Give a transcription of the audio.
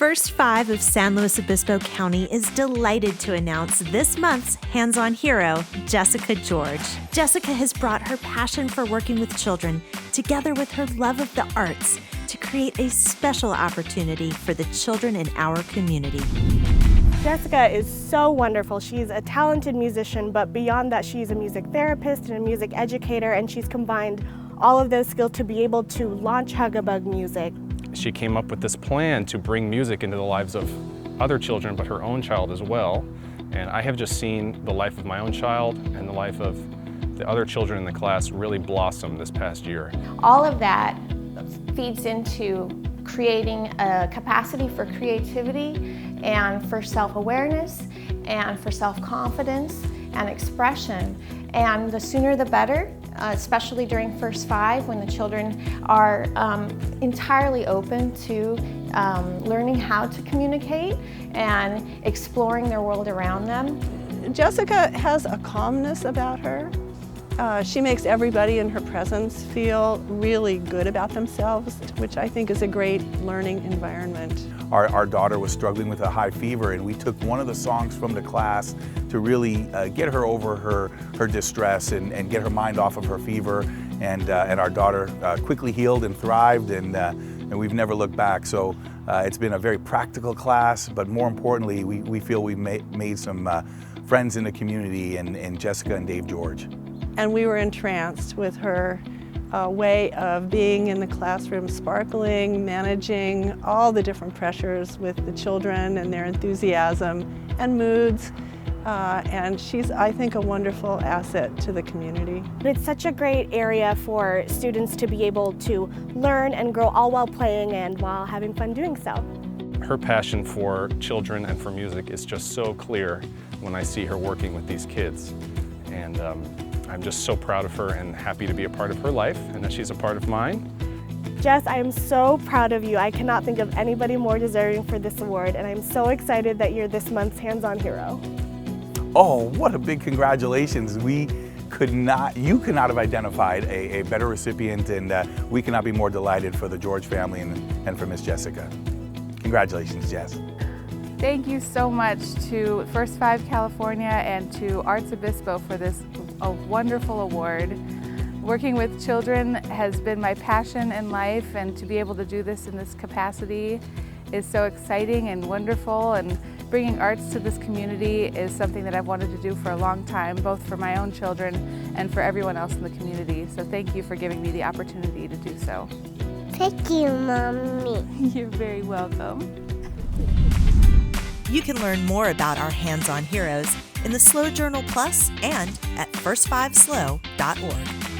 First Five of San Luis Obispo County is delighted to announce this month's hands-on hero, Jessica George. Jessica has brought her passion for working with children together with her love of the arts to create a special opportunity for the children in our community. Jessica is so wonderful. She's a talented musician, but beyond that, she's a music therapist and a music educator, and she's combined all of those skills to be able to launch Hug-a-Bug Music. She came up with this plan to bring music into the lives of other children, but her own child as well. And I have just seen the life of my own child and the life of the other children in the class really blossom this past year. All of that feeds into creating a capacity for creativity and for self-awareness and for self-confidence and expression. And the sooner the better, especially during First Five when the children are entirely open to learning how to communicate and exploring their world around them. Jessica has a calmness about her. She makes everybody in her presence feel really good about themselves, which I think is a great learning environment. Our daughter was struggling with a high fever, and we took one of the songs from the class to really get her over her distress and get her mind off of her fever. And our daughter quickly healed and thrived, and we've never looked back. So it's been a very practical class, but more importantly, we feel we've made some friends in the community in Jessica and Dave George. And we were entranced with her way of being in the classroom, sparkling, managing all the different pressures with the children and their enthusiasm and moods. And she's, I think, a wonderful asset to the community. It's such a great area for students to be able to learn and grow all while playing and while having fun doing so. Her passion for children and for music is just so clear when I see her working with these kids. And I'm just so proud of her and happy to be a part of her life and that she's a part of mine. Jess, I am so proud of you. I cannot think of anybody more deserving for this award, and I'm so excited that you're this month's hands-on hero. Oh, what a big congratulations. You could not have identified a better recipient, and we cannot be more delighted for the George family and for Miss Jessica. Congratulations, Jess. Thank you so much to First Five California and to Arts Obispo for this wonderful award. Working with children has been my passion in life, and to be able to do this in this capacity is so exciting and wonderful, and bringing arts to this community is something that I've wanted to do for a long time, both for my own children and for everyone else in the community. So thank you for giving me the opportunity to do so. Thank you, Mommy. You're very welcome. You can learn more about our hands-on heroes in the SLO Journal Plus and at first5slo.org.